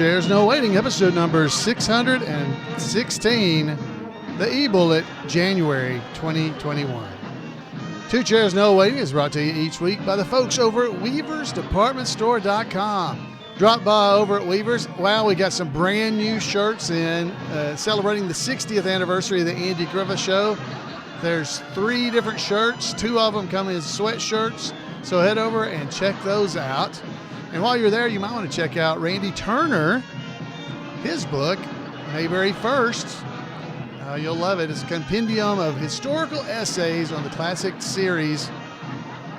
Chairs No Waiting, episode number 616, the eBullet, January 2021. Two Chairs No Waiting is brought to you each week by the folks over at WeaversDepartmentStore.com. Drop by over at Weavers. Wow, we got some brand new shirts in celebrating the 60th anniversary of the Andy Griffith Show. There's 3 different shirts. 2 of them come as sweatshirts. So head over and check those out. And while you're there, you might want to check out Randy Turner, his book, Mayberry First. You'll love it. It's a compendium of historical essays on the classic series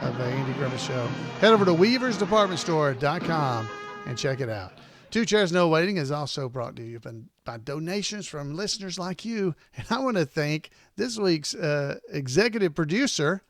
of the Andy Griffith Show. Head over to WeaversDepartmentStore.com and check it out. Two Chairs No Waiting is also brought to you by donations from listeners like you. And I want to thank this week's executive producer,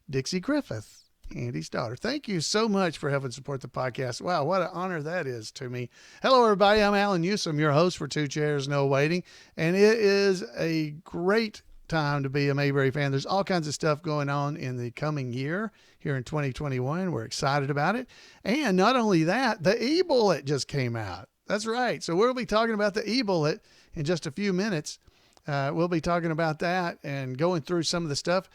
Dixie Griffith, Andy's daughter. Thank you so much for helping support the podcast. Wow, what an honor that is to me. Hello, everybody. I'm Alan Newsom, your host for Two Chairs No Waiting, and it is a great time to be a Mayberry fan. There's all kinds of stuff going on in the coming year here in 2021. We're excited about it. And not only that, the eBullet just came out. That's right. So we'll be talking about the eBullet in just a few minutes. We'll be talking about that and going through some of the stuff.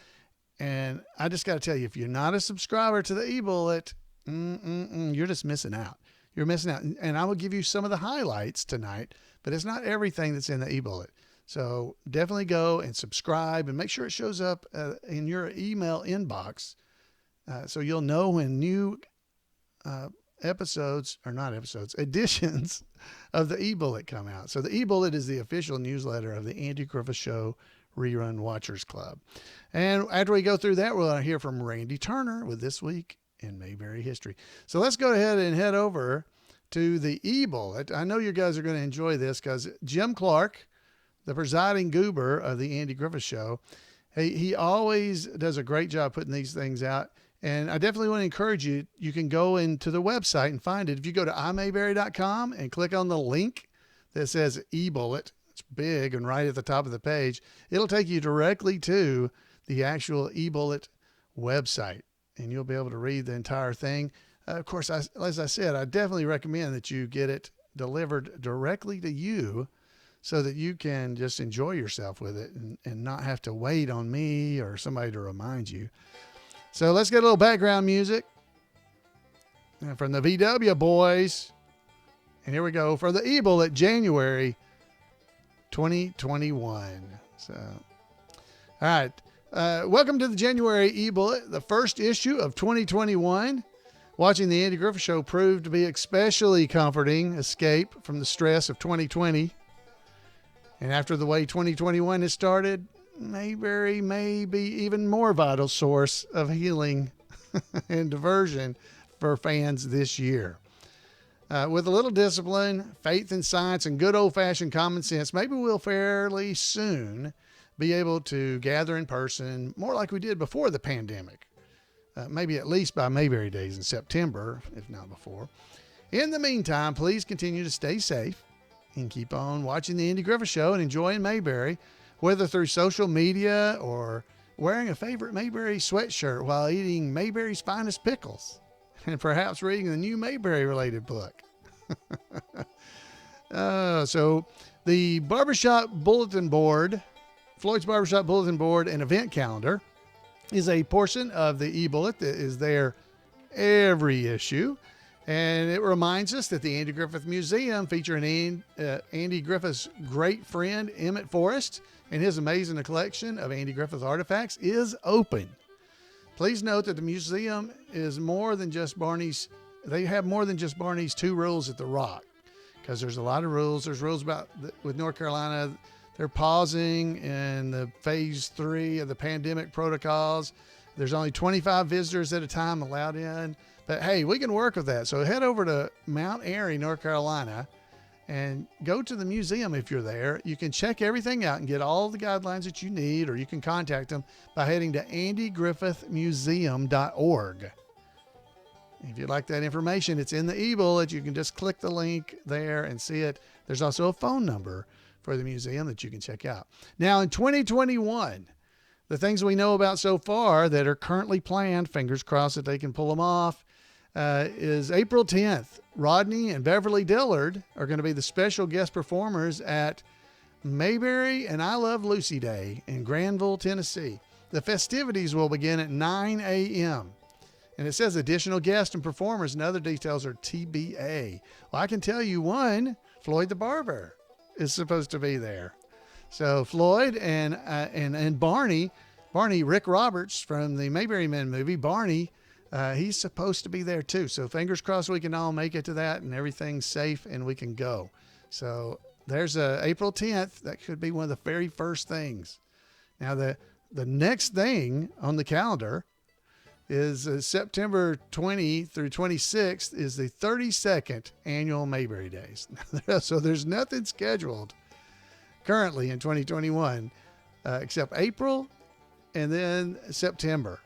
And I just got to tell you, if you're not a subscriber to the eBullet, you're just missing out. You're missing out. And I will give you some of the highlights tonight, but it's not everything that's in the eBullet. So definitely go and subscribe and make sure it shows up in your email inbox so you'll know when new editions of the eBullet come out. So the eBullet is the official newsletter of the Andy Griffith Show Rerun Watchers Club. And after we go through that, we'll hear from Randy Turner with This Week in Mayberry History. So let's go ahead and head over to the eBullet. I know you guys are going to enjoy this because Jim Clark, the presiding goober of the Andy Griffith Show, he always does a great job putting these things out. And I definitely want to encourage you, you can go into the website and find it. If you go to imayberry.com and click on the link that says eBullet, it's big and right at the top of the page, it'll take you directly to the actual eBullet website, and you'll be able to read the entire thing. Of course, as I said, I definitely recommend that you get it delivered directly to you so that you can just enjoy yourself with it and not have to wait on me or somebody to remind you. So let's get a little background music from the VW boys. And here we go for the eBullet, January 2021. So, all right. Welcome to the January eBullet, the first issue of 2021. Watching the Andy Griffith Show proved to be especially comforting escape from the stress of 2020. And after the way 2021 has started, Mayberry may be even more vital source of healing and diversion for fans this year. With a little discipline, faith in science, and good old-fashioned common sense, maybe we'll fairly soon be able to gather in person more like we did before the pandemic. Maybe at least by Mayberry Days in September, if not before. In the meantime, please continue to stay safe and keep on watching the Andy Griffith Show and enjoying Mayberry, whether through social media or wearing a favorite Mayberry sweatshirt while eating Mayberry's finest pickles, and perhaps reading the new Mayberry-related book. So the Barbershop Bulletin Board, Floyd's Barbershop Bulletin Board and event calendar is a portion of the eBullet that is there every issue. And it reminds us that the Andy Griffith Museum, featuring Andy Griffith's great friend, Emmett Forrest, and his amazing collection of Andy Griffith artifacts, is open. Please note that the museum is more than just Barney's. They have more than just Barney's 2 rules at the Rock, because there's a lot of rules. There's rules about with North Carolina. They're pausing in the phase 3 of the pandemic protocols. There's only 25 visitors at a time allowed in. But hey, we can work with that. So head over to Mount Airy, North Carolina, and go to the museum if you're there. You can check everything out and get all the guidelines that you need, or you can contact them by heading to andygriffithmuseum.org. If you'd like that information, it's in the eBullet. You can just click the link there and see it. There's also a phone number for the museum that you can check out. Now, in 2021, the things we know about so far that are currently planned, fingers crossed that they can pull them off. is April 10th. Rodney and Beverly Dillard are going to be the special guest performers at Mayberry and I Love Lucy Day in Granville, Tennessee. The festivities will begin at 9 a.m. And it says additional guests and performers and other details are TBA. Well, I can tell you one, Floyd the Barber is supposed to be there. So Floyd and Barney, Rick Roberts from the Mayberry Men movie, Barney, he's supposed to be there too. So fingers crossed we can all make it to that and everything's safe and we can go. So there's April 10th. That could be one of the very first things. Now the next thing on the calendar is September 20 through 26th is the 32nd annual Mayberry Days. So there's nothing scheduled currently in 2021 except April and then September.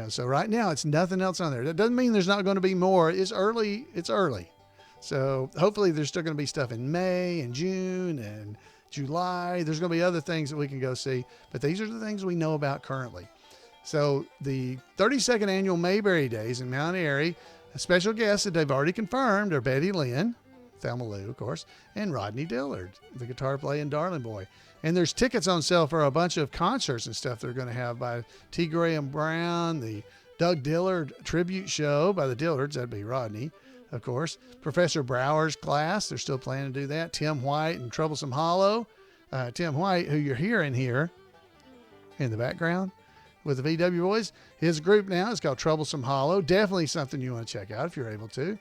So right now it's nothing else on there. That doesn't mean there's not going to be more. It's early. So hopefully there's still going to be stuff in May and June and July. There's going to be other things that we can go see, but these are the things we know about currently. So the 32nd annual Mayberry Days in Mount Airy, a special guest that they've already confirmed are Betty Lynn, Thelma Lou, of course, and Rodney Dillard, the guitar playing Darling Boy. And there's tickets on sale for a bunch of concerts and stuff they're going to have by T. Graham Brown, the Doug Dillard tribute show by the Dillards, that'd be Rodney, of course. Professor Brower's class, they're still planning to do that. Tim White and Troublesome Hollow. Tim White, who you're hearing here in the background with the VW Boys, his group now is called Troublesome Hollow. Definitely something you want to check out if you're able to.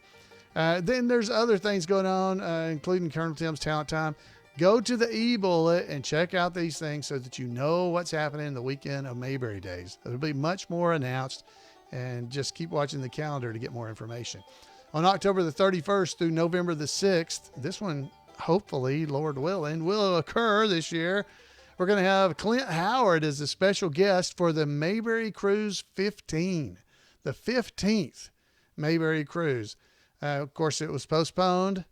Then there's other things going on, including Colonel Tim's Talent Time. Go to the eBullet and check out these things so that you know what's happening the weekend of Mayberry Days. There'll be much more announced, and just keep watching the calendar to get more information. On October the 31st through November the 6th, this one, hopefully, Lord willing, will occur this year. We're going to have Clint Howard as a special guest for the Mayberry Cruise 15, the 15th Mayberry Cruise. Of course, it was postponed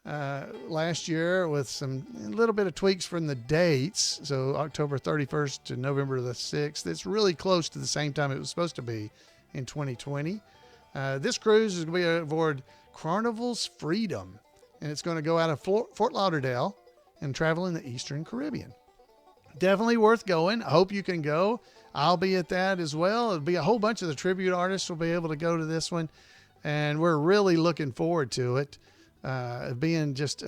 last year with a little bit of tweaks from the dates. So October 31st to November the 6th. It's really close to the same time it was supposed to be in 2020. This cruise is going to be aboard Carnival's Freedom, and it's going to go out of Fort Lauderdale and travel in the Eastern Caribbean. Definitely worth going. I hope you can go. I'll be at that as well. It'll be a whole bunch of the tribute artists will be able to go to this one, and we're really looking forward to it. Being just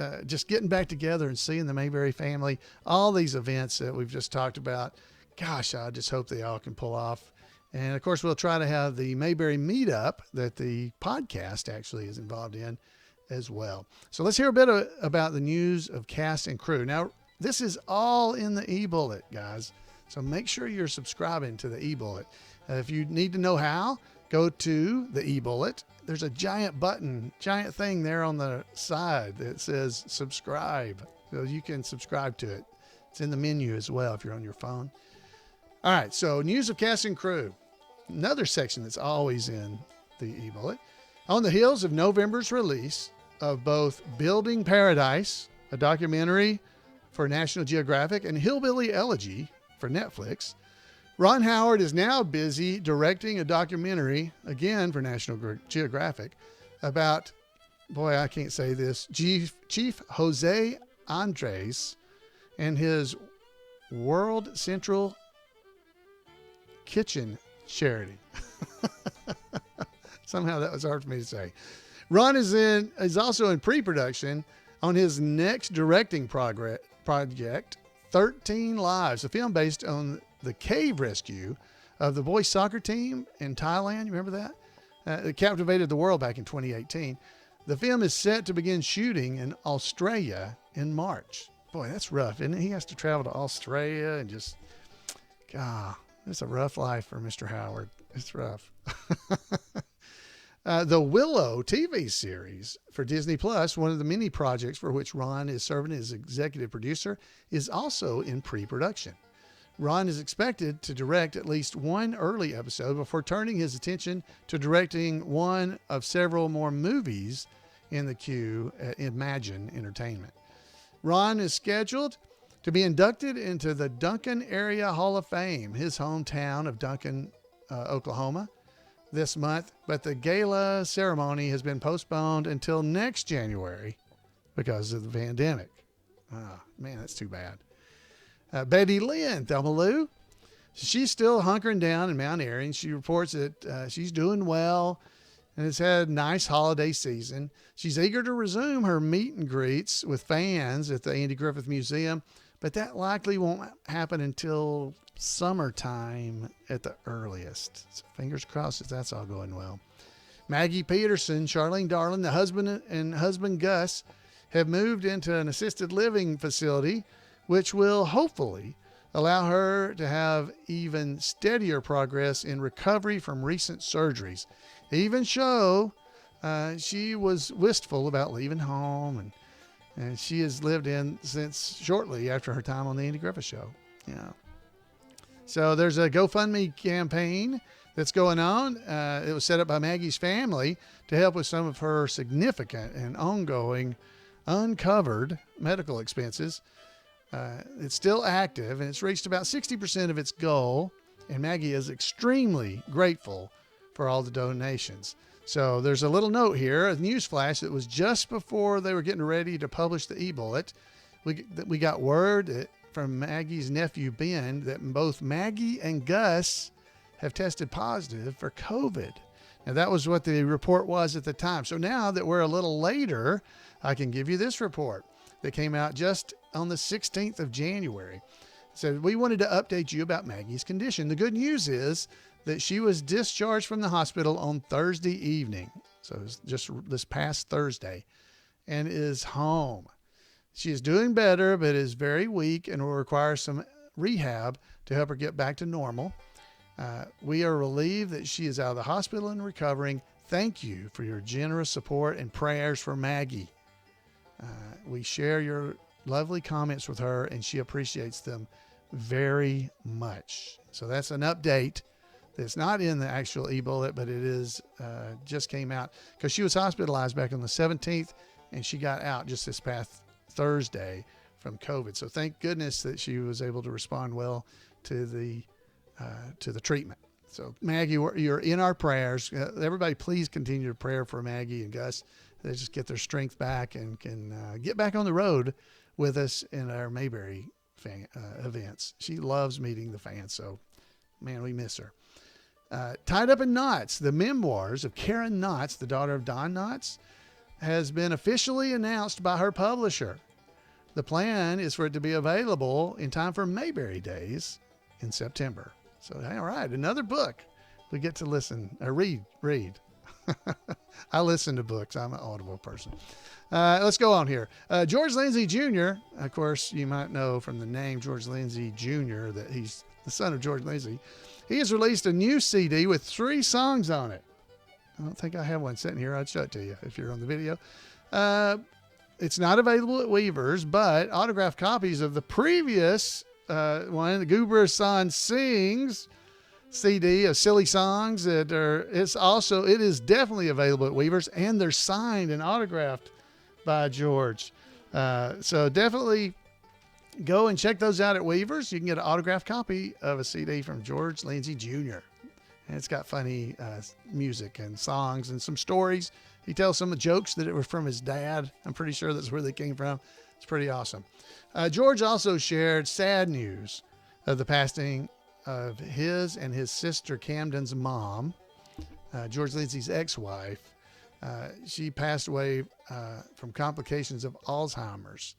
getting back together and seeing the Mayberry family, all these events that we've just talked about. Gosh, I just hope they all can pull off. And of course, we'll try to have the Mayberry meetup that the podcast actually is involved in as well. So let's hear a bit about the news of cast and crew. Now, this is all in the eBullet, guys. So make sure you're subscribing to the eBullet. If you need to know how, go to the eBullet. There's a giant thing there on the side that says subscribe. So you can subscribe to it. It's in the menu as well if you're on your phone. All right, so news of cast and crew. Another section that's always in the eBullet. On the heels of November's release of both Building Paradise, a documentary for National Geographic, and Hillbilly Elegy for Netflix, Ron Howard is now busy directing a documentary, again for National Geographic, about, boy, I can't say this, Chief Jose Andres and his World Central Kitchen charity. Somehow that was hard for me to say. Ron is also in pre-production on his next directing project, 13 Lives, a film based on the cave rescue of the boys soccer team in Thailand. You remember that? It captivated the world back in 2018. The film is set to begin shooting in Australia in March. Boy, that's rough, isn't it? He has to travel to Australia and just, God, it's a rough life for Mr. Howard. It's rough. The Willow TV series for Disney Plus, one of the many projects for which Ron is serving as executive producer, is also in pre-production. Ron is expected to direct at least one early episode before turning his attention to directing one of several more movies in the queue at Imagine Entertainment. Ron is scheduled to be inducted into the Duncan Area Hall of Fame, his hometown of Duncan, Oklahoma. this month, but the gala ceremony has been postponed until next January because of the pandemic. Oh, man, that's too bad. Betty Lynn, Thelma Lou, she's still hunkering down in Mount Airy. She reports that she's doing well and has had a nice holiday season. She's eager to resume her meet and greets with fans at the Andy Griffith Museum, but that likely won't happen until summertime at the earliest. So fingers crossed that that's all going well. Maggie Peterson, Charlene Darling, the husband and husband Gus have moved into an assisted living facility, which will hopefully allow her to have even steadier progress in recovery from recent surgeries. They even show she was wistful about leaving home, and she has lived in since shortly after her time on the Andy Griffith Show. Yeah. So there's a GoFundMe campaign that's going on. It was set up by Maggie's family to help with some of her significant and ongoing uncovered medical expenses. It's still active, and it's reached about 60% of its goal, and Maggie is extremely grateful for all the donations. So there's a little note here, a news flash that was just before they were getting ready to publish the eBullet. We got word from Maggie's nephew, Ben, that both Maggie and Gus have tested positive for COVID. Now, that was what the report was at the time. So now that we're a little later, I can give you this report that came out just on the 16th of January. It said, we wanted to update you about Maggie's condition. The good news is that she was discharged from the hospital on Thursday evening. So it was just this past Thursday, and is home. She is doing better, but is very weak and will require some rehab to help her get back to normal. We are relieved that she is out of the hospital and recovering. Thank you for your generous support and prayers for Maggie. We share your lovely comments with her, and she appreciates them very much. So that's an update that's not in the actual eBullet, but it is just came out because she was hospitalized back on the 17th, and she got out just this past Thursday from COVID. So thank goodness that she was able to respond well to the treatment. So Maggie, you're in our prayers. Everybody, please continue to pray for Maggie and Gus. They just get their strength back and can get back on the road with us in our Mayberry events. She loves meeting the fans. So, man, we miss her. Tied Up in Knots, the memoirs of Karen Knotts, the daughter of Don Knotts, has been officially announced by her publisher. The plan is for it to be available in time for Mayberry Days in September. So, all right, another book we get to listen or read. I listen to books. I'm an Audible person. Let's go on here. George Lindsay Jr., of course, you might know from the name George Lindsay Jr. that he's the son of George Lindsay. He has released a new CD with 3 songs on it. I don't think I have one sitting here. I'd show it to you if you're on the video. It's not available at Weaver's, but autographed copies of the previous one, the Goober Son Sings CD of silly songs that are, it is definitely available at Weaver's, and they're signed and autographed by George. So definitely go and check those out at Weaver's. You can get an autographed copy of a CD from George Lindsay Jr. And it's got funny music and songs and some stories. He tells some of the jokes that it was from his dad. I'm pretty sure that's where they came from. It's pretty awesome. George also shared sad news of the passing of his and his sister Camden's mom, George Lindsay's ex-wife. She passed away from complications of Alzheimer's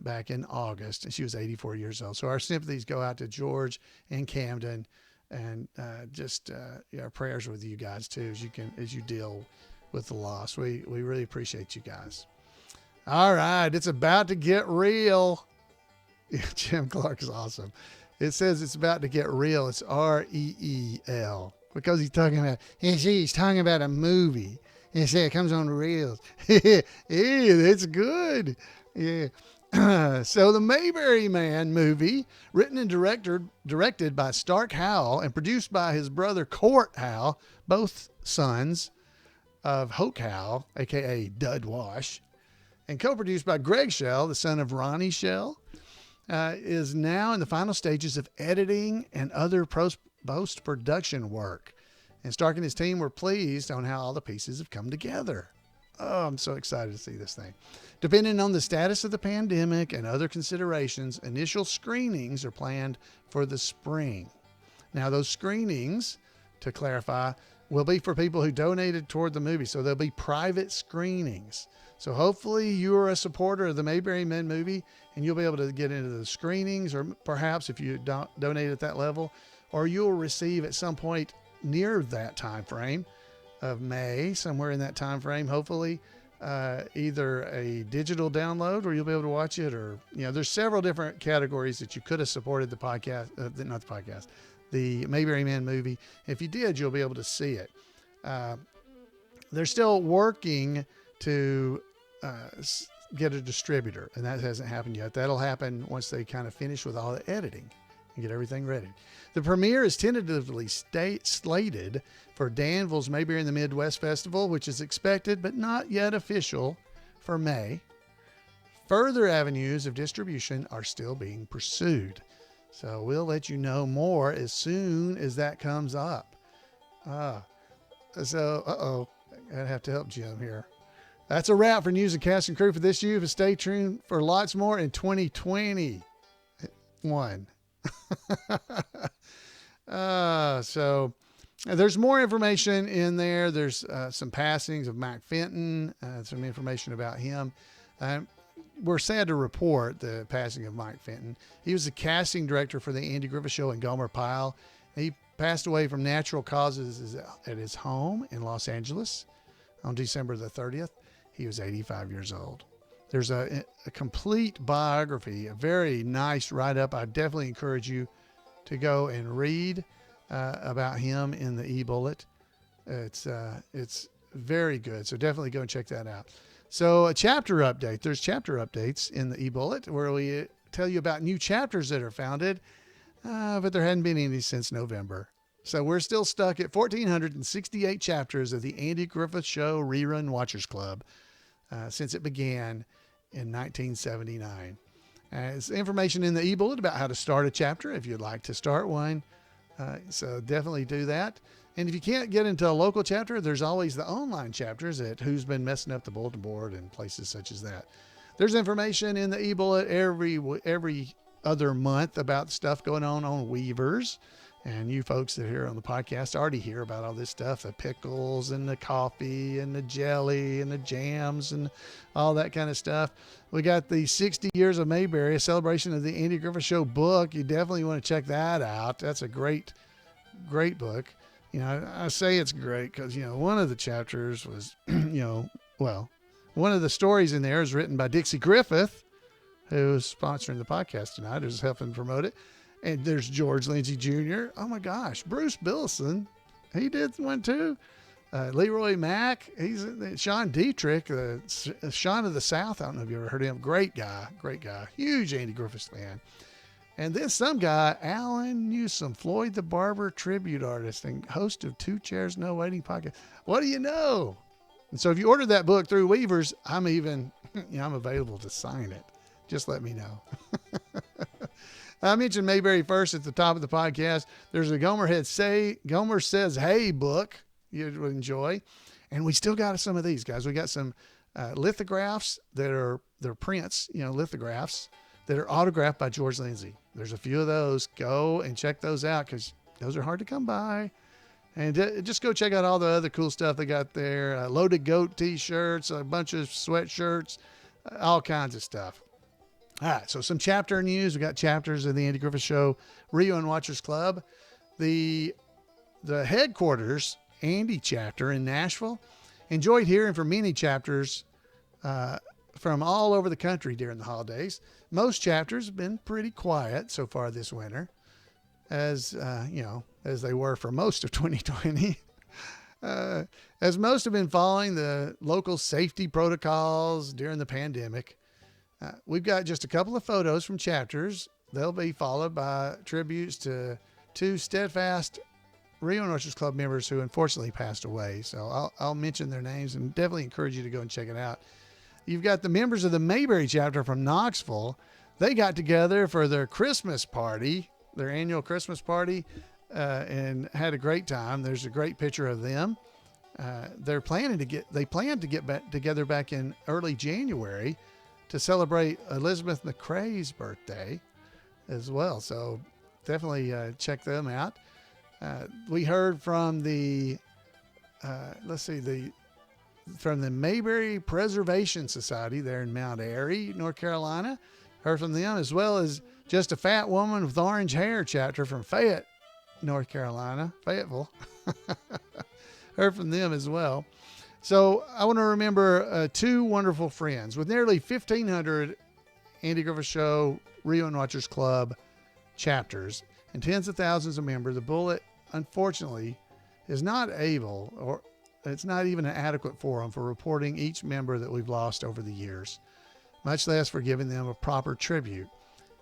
back in August, and she was 84 years old. So our sympathies go out to George and Camden, and our prayers with you guys too as you deal with the loss. We really appreciate you guys. All right, it's about to get real. Jim Clark is awesome. It says it's about to get real. It's REEL because he's talking about a movie. He said it comes on the reels. Yeah, it's good. Yeah. So the Mayberry Man movie, written and directed by Stark Howell and produced by his brother Court Howell, both sons of Hoke Howell, a.k.a. Dud Wash, and co-produced by Greg Shell, the son of Ronnie Shell, is now in the final stages of editing and other post-production work. And Stark and his team were pleased on how all the pieces have come together. Oh, I'm so excited to see this thing. Depending on the status of the pandemic and other considerations, initial screenings are planned for the spring. Now, those screenings, to clarify, will be for people who donated toward the movie. So there'll be private screenings. So hopefully you're a supporter of the Mayberry Men movie and you'll be able to get into the screenings, or perhaps if you don't donate at that level, or you'll receive at some point near that time frame of May, somewhere in that time frame, hopefully, either a digital download where you'll be able to watch it, or, there's several different categories that you could have supported the podcast, not the podcast, the Mayberry Man movie. If you did, you'll be able to see it. They're still working to get a distributor, and that hasn't happened yet. That'll happen once they kind of finish with all the editing and get everything ready. The premiere is tentatively slated for Danville's Mayberry in the Midwest Festival, which is expected but not yet official, for May. Further avenues of distribution are still being pursued. So we'll let you know more as soon as that comes up. I have to help Jim here. That's a wrap for News and Cast and Crew for this year, but stay tuned for lots more in 2021. So there's more information in there. There's some passings of Mac Fenton, some information about him. We're sad to report the passing of Mike Fenton. He was the casting director for the Andy Griffith Show and Gomer Pyle. He passed away from natural causes at his home in Los Angeles on December the 30th. He was 85 years old. There's a complete biography, a very nice write-up. I definitely encourage you to go and read about him in the eBullet. It's very good, so definitely go and check that out. So a chapter update. There's chapter updates in the eBullet where we tell you about new chapters that are founded, but there hadn't been any since November. So we're still stuck at 1,468 chapters of the Andy Griffith Show Rerun Watchers Club since it began in 1979. There's information in the eBullet about how to start a chapter if you'd like to start one. So definitely do that. And if you can't get into a local chapter, there's always the online chapters at Who's Been Messing Up the Bulletin Board and places such as that. There's information in the eBullet every other month about stuff going on Weavers. And you folks that are here on the podcast already hear about all this stuff, the pickles and the coffee and the jelly and the jams and all that kind of stuff. We got the 60 Years of Mayberry, a celebration of the Andy Griffith Show book. You definitely want to check that out. That's a great, great book. I say it's great because, one of the chapters was, one of the stories in there is written by Dixie Griffith, who's sponsoring the podcast tonight, who's helping promote it. And there's George Lindsay Jr. Oh my gosh. Bruce Billison. He did one too. Leroy Mack. He's Sean Dietrich, Sean of the South. I don't know if you ever heard of him. Great guy. Huge Andy Griffith fan. And then some guy, Alan Newsom, Floyd the Barber tribute artist and host of Two Chairs No Waiting podcast. What do you know? And so if you ordered that book through Weavers, I'm available to sign it. Just let me know. I mentioned Mayberry first at the top of the podcast. There's a Gomer Says Hey book you would enjoy. And we still got some of these, guys. We got some lithographs they're prints, lithographs that are autographed by George Lindsay. There's a few of those. Go and check those out because those are hard to come by. And just go check out all the other cool stuff they got there. Loaded Goat t-shirts, a bunch of sweatshirts, all kinds of stuff. All right, so some chapter news. We got chapters of the Andy Griffith Show Rerun Watchers Club. The headquarters, Andy chapter in Nashville, enjoyed hearing from many chapters from all over the country during the holidays. Most chapters have been pretty quiet so far this winter, as they were for most of 2020. As most have been following the local safety protocols during the pandemic. We've got just a couple of photos from chapters. They'll be followed by tributes to two steadfast Rerun Watchers Club members who unfortunately passed away. So I'll mention their names and definitely encourage you to go and check it out. You've got the members of the Mayberry chapter from Knoxville. They got together for their Christmas party, their annual Christmas party, and had a great time. There's a great picture of them. They plan to get back together back in early January to celebrate Elizabeth McCrae's birthday as well. So definitely check them out. We heard from the from the Mayberry Preservation Society there in Mount Airy, North Carolina. Heard from them, as well as Just a Fat Woman with Orange Hair chapter from Fayette, North Carolina, Fayetteville. Heard from them as well. So I want to remember two wonderful friends with nearly 1,500 Andy Griffith Show Rerun Watchers Club chapters and tens of thousands of members. The Bullet, unfortunately, is not able, or it's not even an adequate forum for reporting each member that we've lost over the years, much less for giving them a proper tribute.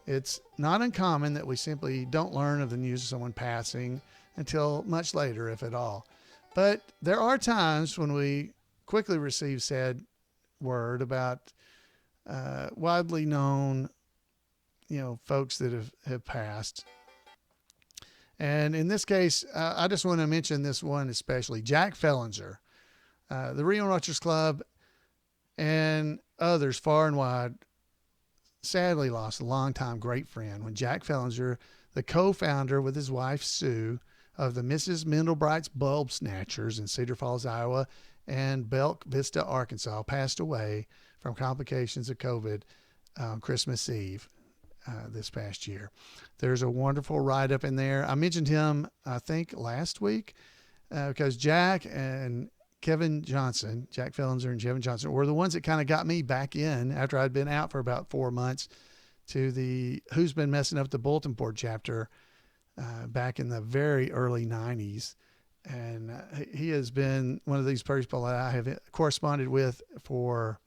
It's not uncommon that we simply don't learn of the news of someone passing until much later, if at all. But there are times when we quickly receive sad word about widely known, folks that have passed. And in this case, I just want to mention this one especially, Jack Fellinger, the Rerun Watchers Club and others far and wide sadly lost a longtime great friend when Jack Fellinger, the co-founder with his wife Sue of the Mrs. Mendelbright's Bulb Snatchers in Cedar Falls, Iowa and Belk Vista, Arkansas, passed away from complications of COVID on Christmas Eve this past year. There's a wonderful write-up in there. I mentioned him, I think, last week because Jack and Kevin Johnson, Jack Fellinger and Kevin Johnson, were the ones that kind of got me back in after I'd been out for about 4 months to the Who's Been Messing Up the Bulletin Board chapter back in the very early 90s. And he has been one of these people that I have corresponded with for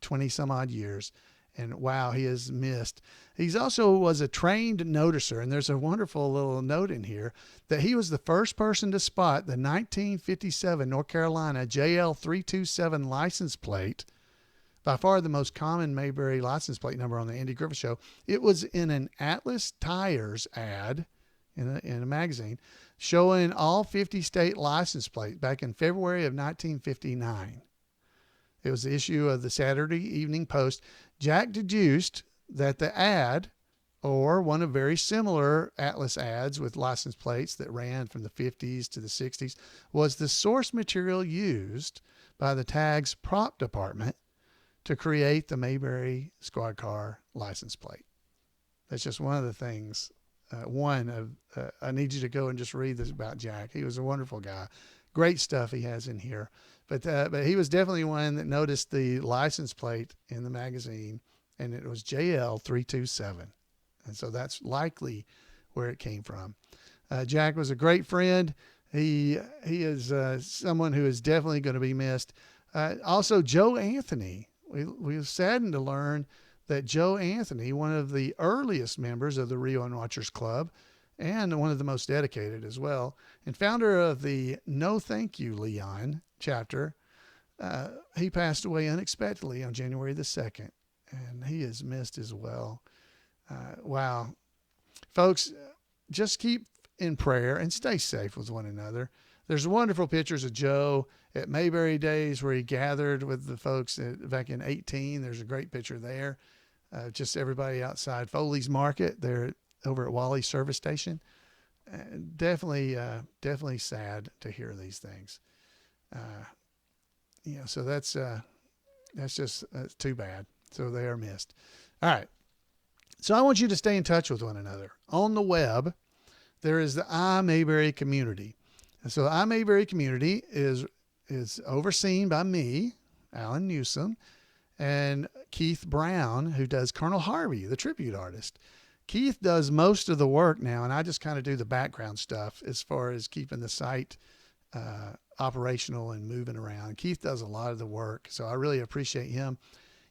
20 some odd years. And wow, he is missed. He's also was a trained noticer. And there's a wonderful little note in here that he was the first person to spot the 1957 North Carolina JL327 license plate, by far the most common Mayberry license plate number on the Andy Griffith Show. It was in an Atlas Tires ad in a magazine showing all 50 state license plates back in February of 1959. It was the issue of the Saturday Evening Post. Jack deduced that the ad, or one of very similar Atlas ads with license plates that ran from the 50s to the 60s, was the source material used by the tag's prop department to create the Mayberry squad car license plate. That's just one of the things. I need you to go and just read this about Jack. He was a wonderful guy. Great stuff he has in here. But he was definitely one that noticed the license plate in the magazine, and it was JL327. And so that's likely where it came from. Jack was a great friend. He is someone who is definitely going to be missed. Also, Joe Anthony. We were saddened to learn that Joe Anthony, one of the earliest members of the Rerun Watchers Club, and one of the most dedicated as well, and founder of the No Thank You Leon chapter, he passed away unexpectedly on January the 2nd, and he is missed as well. Wow. Folks, just keep in prayer and stay safe with one another. There's wonderful pictures of Joe at Mayberry Days where he gathered with the folks back in 18. There's a great picture there. Just everybody outside Foley's Market there over at Wally Service Station. Definitely sad to hear these things. So that's just too bad. So they are missed. All right. So I want you to stay in touch with one another. On the web, there is the iMayberry community. And so the iMayberry community is overseen by me, Alan Newsom, and Keith Brown, who does Colonel Harvey, the tribute artist. Keith does most of the work now, and I just kind of do the background stuff as far as keeping the site operational and moving around. Keith does a lot of the work, so I really appreciate him.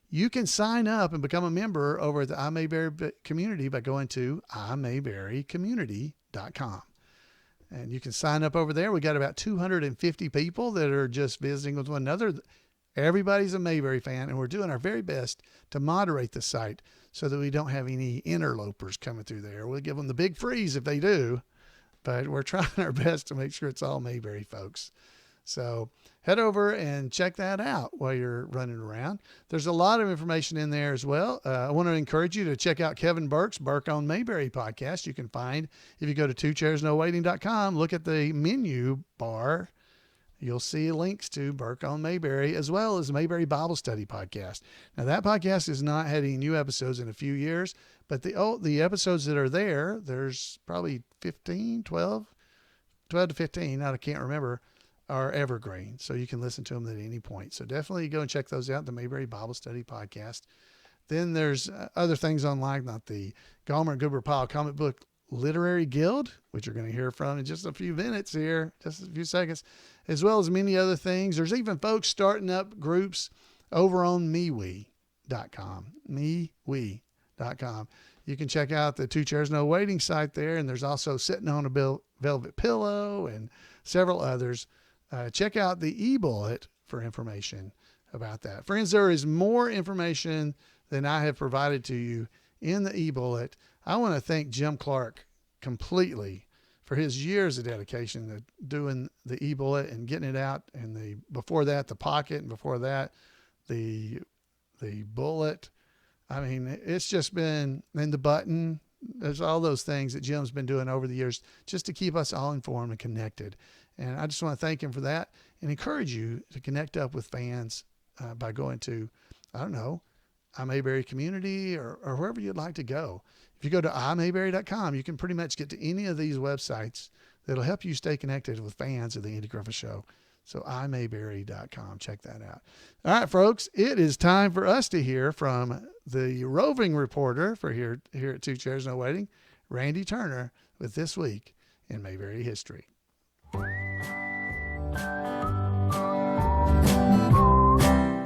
You can sign up and become a member over at the iMayberry community by going to imayberrycommunity.com. And you can sign up over there. We got about 250 people that are just visiting with one another. Everybody's a Mayberry fan, and we're doing our very best to moderate the site so that we don't have any interlopers coming through there. We'll give them the big freeze if they do. but we're trying our best to make sure it's all Mayberry folks. So head over and check that out while you're running around. There's a lot of information in there as well. I want to encourage you to check out Kevin Burke's Burke on Mayberry podcast. You can find, if you go to twochairsnowaiting.com, look at the menu bar, you'll see links to Burke on Mayberry as well as the Mayberry Bible Study podcast. Now that podcast has not had any new episodes in a few years, but the episodes that are there, there's probably 12 to 15, I can't remember, are evergreen. So you can listen to them at any point. So definitely go and check those out, the Mayberry Bible Study podcast. Then there's other things online, like the Gomer and Goober Pyle Comic Book Literary Guild, which you're going to hear from in just a few minutes here, just a few seconds, as well as many other things. There's even folks starting up groups over on MeWe.com. MeWe.com. You can check out the Two Chairs No Waiting site there, and there's also Sitting on a Velvet Pillow and several others. Check out the eBullet for information about that. Friends, there is more information than I have provided to you in the eBullet. I want to thank Jim Clark completely for his years of dedication to doing the eBullet and getting it out. And before that, the Pocket, and before that, the Bullet. I mean, it's just been, and the Button. There's all those things that Jim's been doing over the years just to keep us all informed and connected. And I just want to thank him for that and encourage you to connect up with fans by going to, I don't know, iMayberry Community or wherever you'd like to go. If you go to iMayberry.com, you can pretty much get to any of these websites that'll help you stay connected with fans of the Andy Griffith Show. So iMayberry.com, check that out. All right, folks, it is time for us to hear from the roving reporter for here at Two Chairs No Waiting, Randy Turner, with This Week in Mayberry History.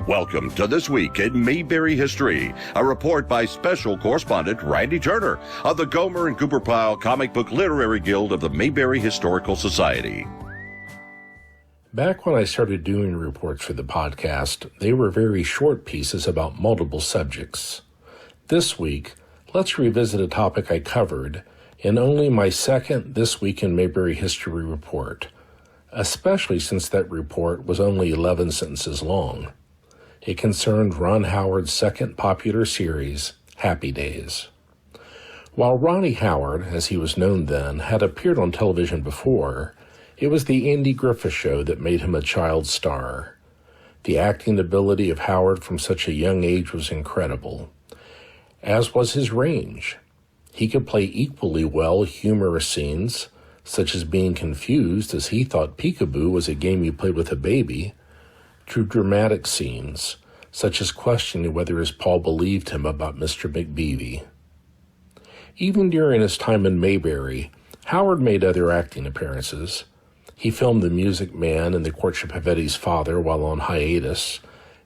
Welcome to This Week in Mayberry History, a report by Special Correspondent Randy Turner of the Gomer and Goober Pyle Comic Book Literary Guild of the Mayberry Historical Society. Back when I started doing reports for the podcast, they were very short pieces about multiple subjects. This week, let's revisit a topic I covered in only my second This Week in Mayberry History report, especially since that report was only 11 sentences long. It concerned Ron Howard's second popular series, Happy Days. While Ronnie Howard, as he was known then, had appeared on television before, it was the Andy Griffith Show that made him a child star. The acting ability of Howard from such a young age was incredible, as was his range. He could play equally well humorous scenes, such as being confused as he thought peekaboo was a game you played with a baby, to dramatic scenes, such as questioning whether his Paul believed him about Mr. McBeevy. Even during his time in Mayberry, Howard made other acting appearances. He filmed The Music Man and The Courtship of Eddie's Father while on hiatus,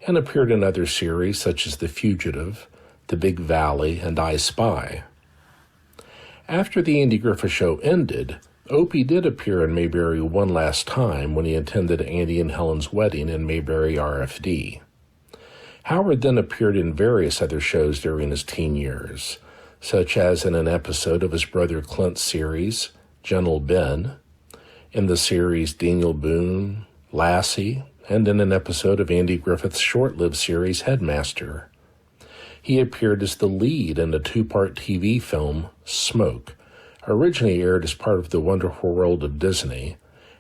and appeared in other series such as The Fugitive, The Big Valley, and I Spy. After the Andy Griffith Show ended, Opie did appear in Mayberry one last time when he attended Andy and Helen's wedding in Mayberry RFD. Howard then appeared in various other shows during his teen years, such as in an episode of his brother Clint's series, Gentle Ben, in the series Daniel Boone, Lassie, and in an episode of Andy Griffith's short-lived series Headmaster. He appeared as the lead in the two-part TV film Smoke, originally aired as part of The Wonderful World of Disney,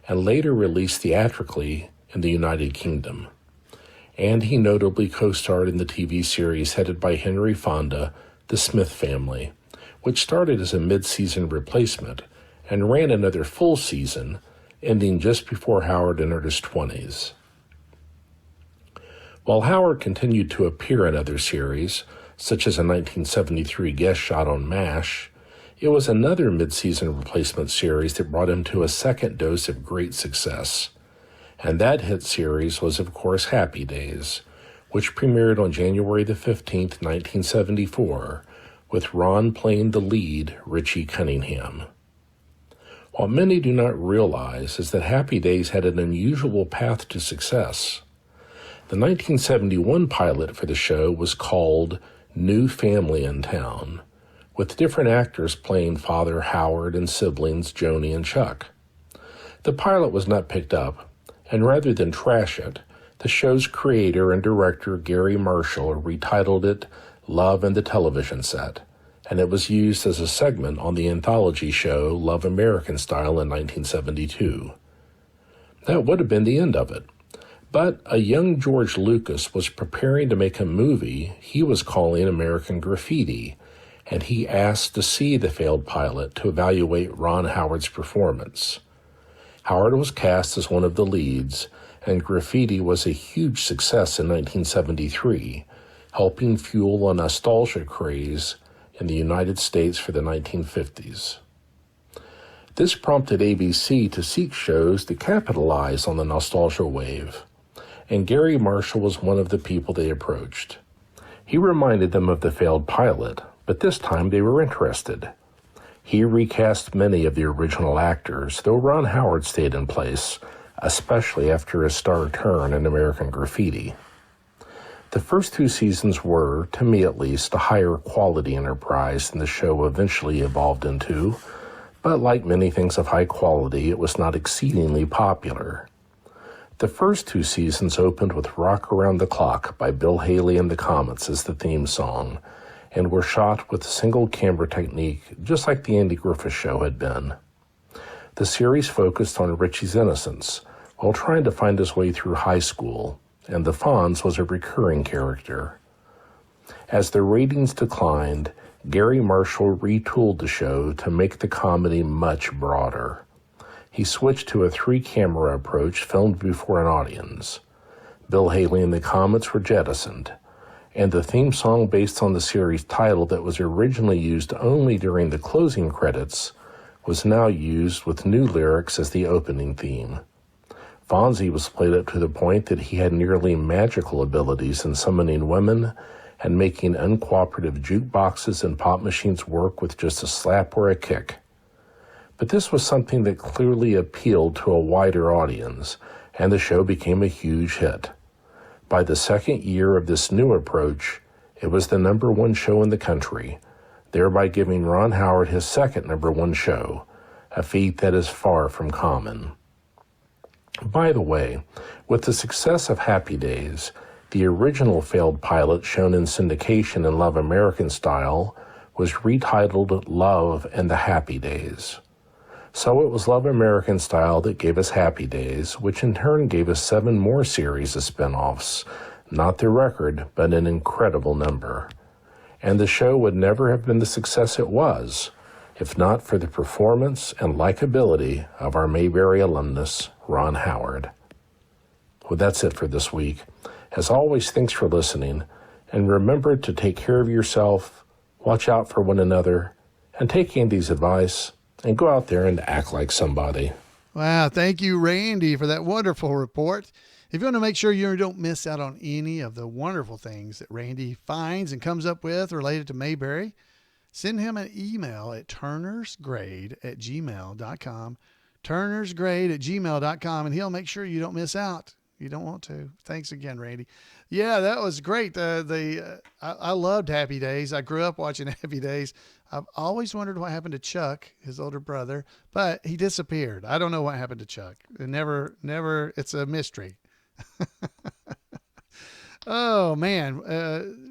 and later released theatrically in the United Kingdom. And he notably co-starred in the TV series headed by Henry Fonda, The Smith Family, which started as a mid-season replacement and ran another full season, ending just before Howard entered his 20s. While Howard continued to appear in other series, such as a 1973 guest shot on MASH, it was another mid-season replacement series that brought him to a second dose of great success. And that hit series was, of course, Happy Days, which premiered on January the 15th, 1974, with Ron playing the lead, Richie Cunningham. What many do not realize is that Happy Days had an unusual path to success. The 1971 pilot for the show was called New Family in Town, with different actors playing Father Howard and siblings Joni and Chuck. The pilot was not picked up, and rather than trash it, the show's creator and director Gary Marshall retitled it Love and the Television Set, and it was used as a segment on the anthology show Love American Style in 1972. That would have been the end of it. But a young George Lucas was preparing to make a movie he was calling American Graffiti, and he asked to see the failed pilot to evaluate Ron Howard's performance. Howard was cast as one of the leads, and Graffiti was a huge success in 1973, helping fuel a nostalgia craze in the United States for the 1950s. This prompted ABC to seek shows to capitalize on the nostalgia wave, and Gary Marshall was one of the people they approached. He reminded them of the failed pilot, but this time they were interested. He recast many of the original actors, though Ron Howard stayed in place, especially after his star turn in American Graffiti. The first 2 seasons were, to me at least, a higher quality enterprise than the show eventually evolved into, but like many things of high quality, it was not exceedingly popular. The first 2 seasons opened with Rock Around the Clock by Bill Haley and the Comets as the theme song, and were shot with a single camera technique just like the Andy Griffith Show had been. The series focused on Richie's innocence while trying to find his way through high school, and the Fonz was a recurring character. As the ratings declined, Gary Marshall retooled the show to make the comedy much broader. He switched to a 3-camera approach filmed before an audience. Bill Haley and the Comets were jettisoned, and the theme song based on the series title that was originally used only during the closing credits was now used with new lyrics as the opening theme. Fonzie was played up to the point that he had nearly magical abilities in summoning women and making uncooperative jukeboxes and pop machines work with just a slap or a kick. But this was something that clearly appealed to a wider audience, and the show became a huge hit. By the second year of this new approach, it was the #1 show in the country, thereby giving Ron Howard his second #1 show, a feat that is far from common. By the way, with the success of Happy Days, the original failed pilot shown in syndication in Love American Style was retitled Love and the Happy Days. So it was Love American Style that gave us Happy Days, which in turn gave us 7 more series of spin-offs, not the record, but an incredible number. And the show would never have been the success it was, if not for the performance and likability of our Mayberry alumnus, Ron Howard. Well, that's it for this week. As always, thanks for listening, and remember to take care of yourself, watch out for one another, and take Andy's advice, and go out there and act like somebody. Wow, thank you, Randy, for that wonderful report. If you want to make sure you don't miss out on any of the wonderful things that Randy finds and comes up with related to Mayberry, send him an email at turnersgrade@gmail.com, turnersgrade@gmail.com, and he'll make sure you don't miss out. You don't want to. Thanks again, Randy. Yeah, that was great. I loved Happy Days. I grew up watching Happy Days. I've always wondered what happened to Chuck, his older brother, but he disappeared. I don't know what happened to Chuck. Never, it's a mystery. Oh man.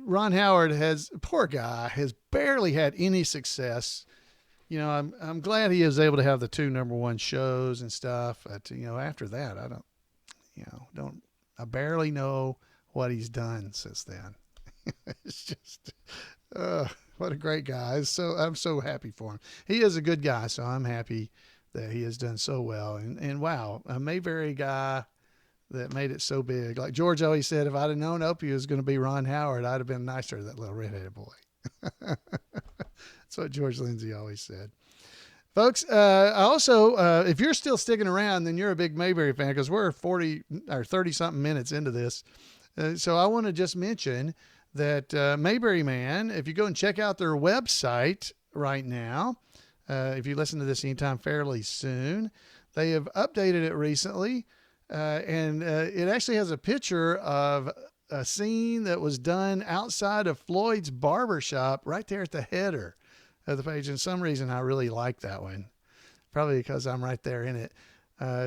Ron Howard poor guy, has barely had any success. You know, I'm glad he was able to have the 2 #1 shows and stuff. But, after that, I barely know what he's done since then. It's just, what a great guy. I'm so happy for him. He is a good guy, so I'm happy that he has done so well. And wow, a Mayberry guy that made it so big. Like George always said, if I'd have known Opie was going to be Ron Howard, I'd have been nicer to that little redheaded boy. That's what George Lindsay always said. Folks, also, if you're still sticking around, then you're a big Mayberry fan, because we're 40 or 30-something minutes into this. So I want to just mention that Mayberry Man, if you go and check out their website right now, if you listen to this anytime fairly soon, they have updated it recently, and it actually has a picture of a scene that was done outside of Floyd's barbershop right there at the header. of the page. And some reason I really like that one, probably because I'm right there in it.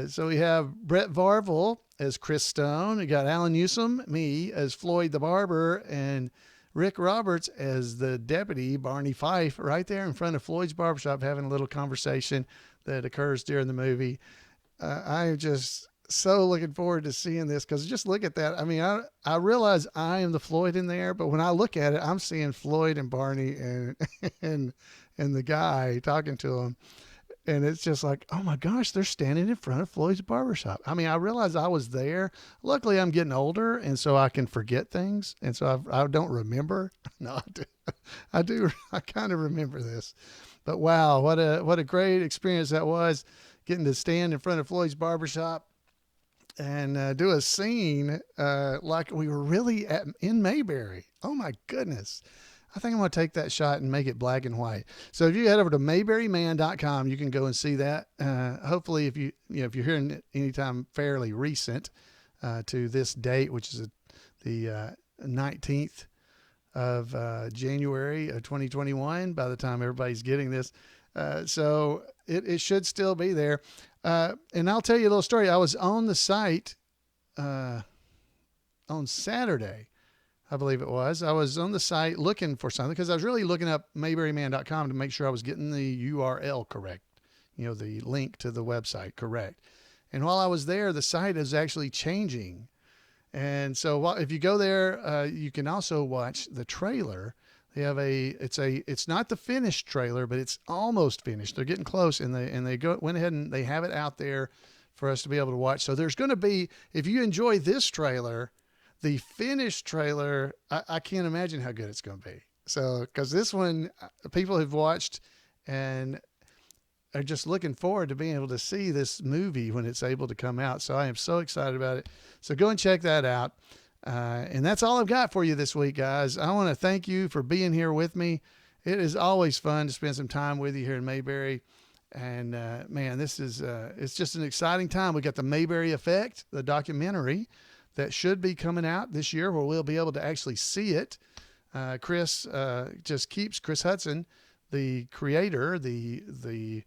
So we have Brett Varvel as Chris Stone. We got Alan Newsom, me, as Floyd the barber, and Rick Roberts as the deputy, Barney Fife, right there in front of Floyd's barbershop, having a little conversation that occurs during the movie. I'm just so looking forward to seeing this, because just look at that. I mean, I realize I am the Floyd in there, but when I look at it, I'm seeing Floyd and Barney and the guy talking to him. And it's just like, oh my gosh, they're standing in front of Floyd's barbershop. I mean, I realized I was there. Luckily, I'm getting older, and so I can forget things. And so I don't remember. No, I do. I kind of remember this. But wow, what a great experience that was, getting to stand in front of Floyd's barbershop and do a scene like we were really in Mayberry. Oh my goodness. I think I'm going to take that shot and make it black and white. So if you head over to mayberryman.com, you can go and see that. Hopefully, if you're hearing anytime fairly recent to this date, which is the 19th of January of 2021, by the time everybody's getting this. So it should still be there. And I'll tell you a little story. I was on the site on Saturday, I believe it was. I was on the site looking for something, because I was really looking up mayberryman.com to make sure I was getting the URL correct, the link to the website correct. And while I was there, the site is actually changing. And so if you go there, you can also watch the trailer. They have it's not the finished trailer, but it's almost finished. They're getting close, and they went ahead and they have it out there for us to be able to watch. So there's going to be, if you enjoy this trailer, the finished trailer, I can't imagine how good it's going to be. So, because this one, people have watched and are just looking forward to being able to see this movie when it's able to come out. So I am so excited about it. So go and check that out. And that's all I've got for you this week, guys. I want to thank you for being here with me. It is always fun to spend some time with you here in Mayberry. And man, this is it's just an exciting time. We got the Mayberry Effect, the documentary that should be coming out this year, where we'll be able to actually see it. Chris Hudson, the creator, of the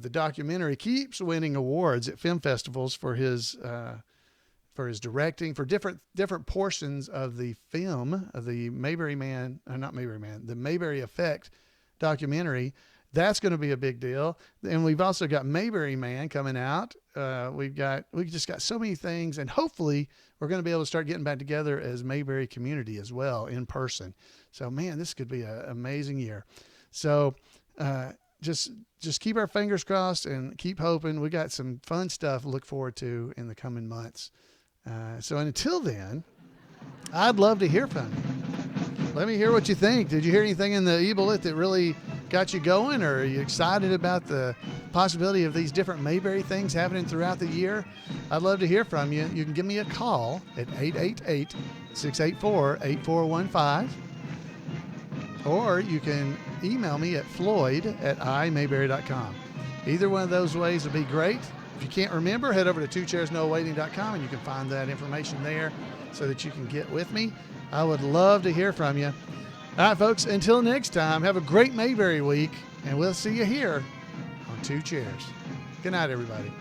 documentary, keeps winning awards at film festivals for his directing, for different portions of the film of the the Mayberry Effect documentary. That's going to be a big deal. And we've also got Mayberry Man coming out. We just got so many things, and hopefully we're going to be able to start getting back together as Mayberry community as well in person. So man, this could be an amazing year. So just keep our fingers crossed and keep hoping. We got some fun stuff to look forward to in the coming months. So until then, I'd love to hear from you. Let me hear what you think. Did you hear anything in the eBullet that really got you going, or are you excited about the possibility of these different Mayberry things happening throughout the year? I'd love to hear from you. You can give me a call at 888-684-8415, or you can email me at floyd@imayberry.com. Either one of those ways would be great. If you can't remember, head over to twochairsnowaiting.com and you can find that information there so that you can get with me. I would love to hear from you. All right, folks, until next time, have a great Mayberry week, and we'll see you here on Two Chairs. Good night, everybody.